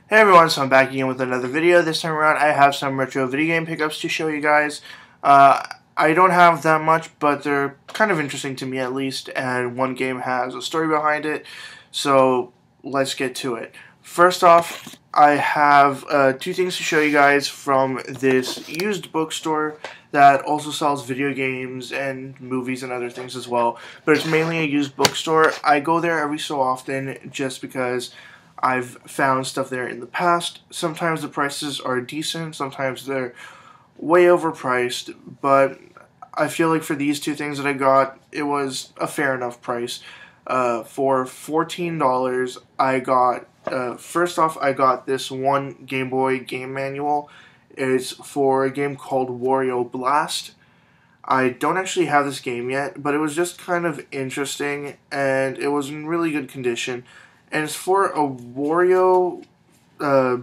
Hey everyone, so I'm back again with another video. This time around I have some retro video game pickups to show you guys. I don't have that much, but they're kind of interesting to me at least, and one game has a story behind it, so let's get to it. First off, I have two things to show you guys from this used bookstore that also sells video games and movies and other things as well, but it's mainly a used bookstore. I go there every so often just because I've found stuff there in the past. Sometimes the prices are decent, sometimes they're way overpriced, but I feel like for these two things that I got, it was a fair enough price. For $14, I got, first off, I got this one Game Boy game manual. It's for a game called Wario Blast. I don't actually have this game yet, but it was just kind of interesting, and it was in really good condition. And it's for a Wario uh,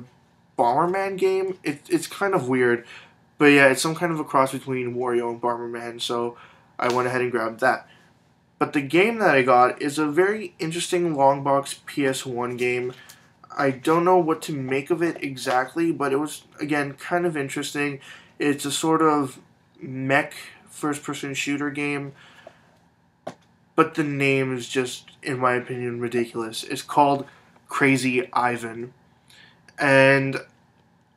Bomberman game. It's kind of weird, but yeah, it's some kind of a cross between Wario and Bomberman, so I went ahead and grabbed that. But the game that I got is a very interesting long box PS1 game. I don't know what to make of it exactly, but it was, again, kind of interesting. It's a sort of mech first-person shooter game, but the name is just, in my opinion, ridiculous. It's called Crazy Ivan. And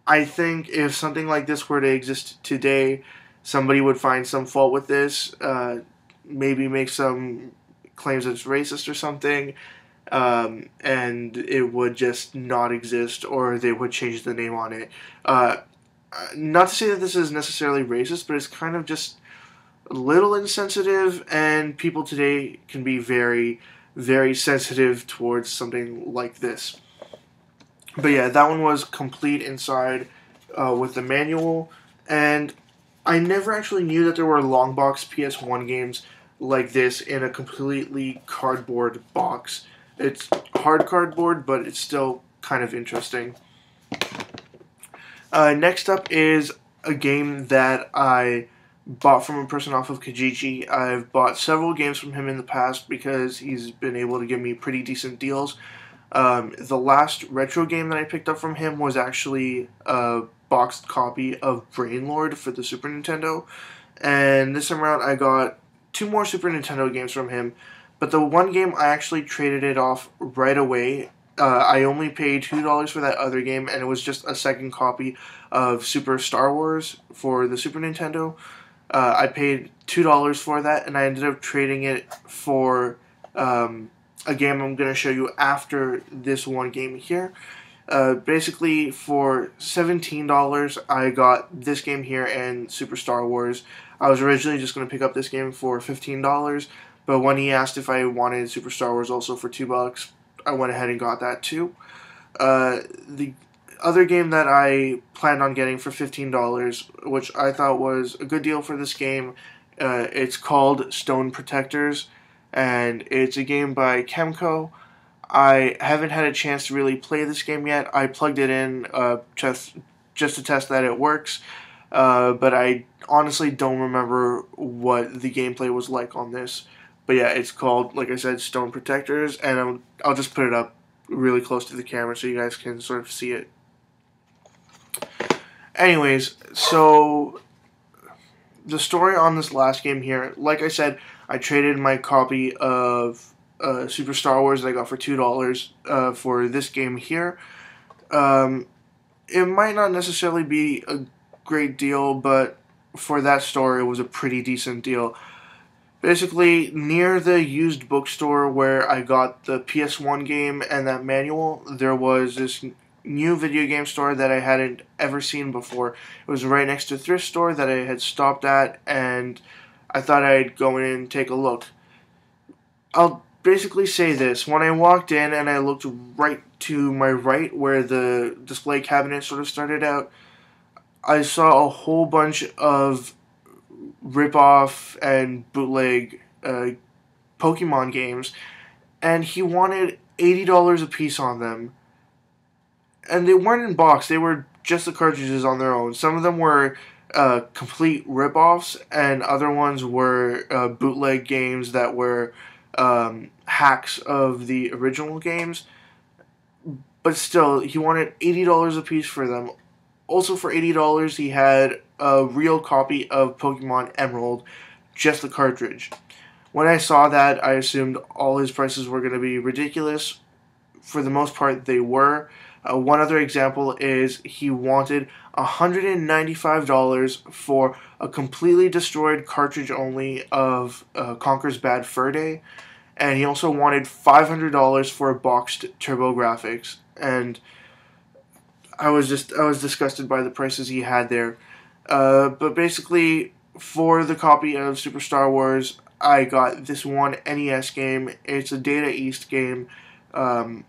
I think if something like this were to exist today, somebody would find some fault with this, maybe make some claims that it's racist or something, and it would just not exist, or they would change the name on it. Not to say that this is necessarily racist, but it's kind of just a little insensitive, and people today can be very, very sensitive towards something like this. But yeah, that one was complete inside with the manual, and I never actually knew that there were long box PS1 games like this in a completely cardboard box. It's hard cardboard, but it's still kind of interesting. Next up is a game that I bought from a person off of Kijiji. I've bought several games from him in the past because he's been able to give me pretty decent deals. The last retro game that I picked up from him was actually a boxed copy of Brainlord for the Super Nintendo. And this time around I got two more Super Nintendo games from him. But the one game I actually traded it off right away. I only paid $2 for that other game, and it was just a second copy of Super Star Wars for the Super Nintendo. I paid $2 for that, and I ended up trading it for a game I'm going to show you after this one game here. Basically, for $17, I got this game here and Super Star Wars. I was originally just going to pick up this game for $15, but when he asked if I wanted Super Star Wars also for $2, I went ahead and got that too. The other game that I planned on getting for $15, which I thought was a good deal for this game, it's called Stone Protectors, and it's a game by Kemco. I haven't had a chance to really play this game yet. I plugged it in just to test that it works, but I honestly don't remember what the gameplay was like on this. But yeah, it's called, like I said, Stone Protectors, and I'll just put it up really close to the camera so you guys can sort of see it. Anyways, so the story on this last game here, like I said, I traded my copy of Super Star Wars that I got for $2 for this game here. It might not necessarily be a great deal, but for that story, it was a pretty decent deal. Basically, near the used bookstore where I got the PS1 game and that manual, there was this new video game store that I hadn't ever seen before. It was right next to a thrift store that I had stopped at, and I thought I'd go in and take a look. I'll basically say this. When I walked in and I looked right to my right where the display cabinet sort of started out, I saw a whole bunch of rip-off and bootleg Pokemon games, and he wanted $80 a piece on them. And they weren't in box, they were just the cartridges on their own. Some of them were complete rip-offs, and other ones were bootleg games that were hacks of the original games. but still, he wanted $80 a piece for them. Also, for $80, he had a real copy of Pokemon Emerald, just the cartridge. When I saw that, I assumed all his prices were going to be ridiculous. For the most part, they were. One other example is he wanted $195 for a completely destroyed cartridge only of Conker's Bad Fur Day, and he also wanted $500 for a boxed TurboGrafx. And I was disgusted by the prices he had there. But basically, for the copy of Super Star Wars, I got this one NES game. It's a Data East game. I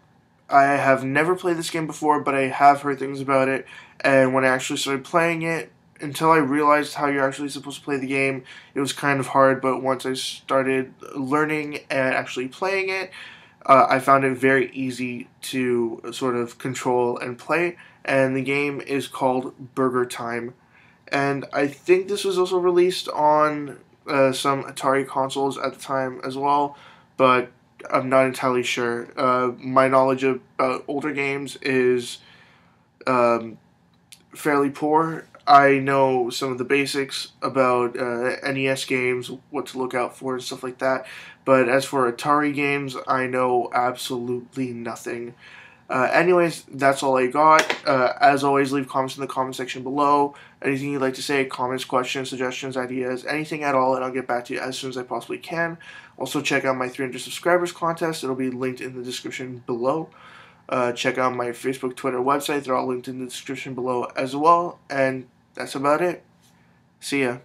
have never played this game before, but I have heard things about it. And when I actually started playing it, until I realized how you're actually supposed to play the game, it was kind of hard. But once I started learning and actually playing it, I found it very easy to sort of control and play. And the game is called Burger Time. And I think this was also released on some Atari consoles at the time as well, but I'm not entirely sure. My knowledge about older games is fairly poor. I know some of the basics about NES games, what to look out for, and stuff like that. But as for Atari games, I know absolutely nothing. Anyways, that's all I got. As always, leave comments in the comment section below. Anything you'd like to say, comments, questions, suggestions, ideas, anything at all, and I'll get back to you as soon as I possibly can. Also, check out my 300 subscribers contest. It'll be linked in the description below. Check out my Facebook, Twitter, website. They're all linked in the description below as well. And that's about it. See ya.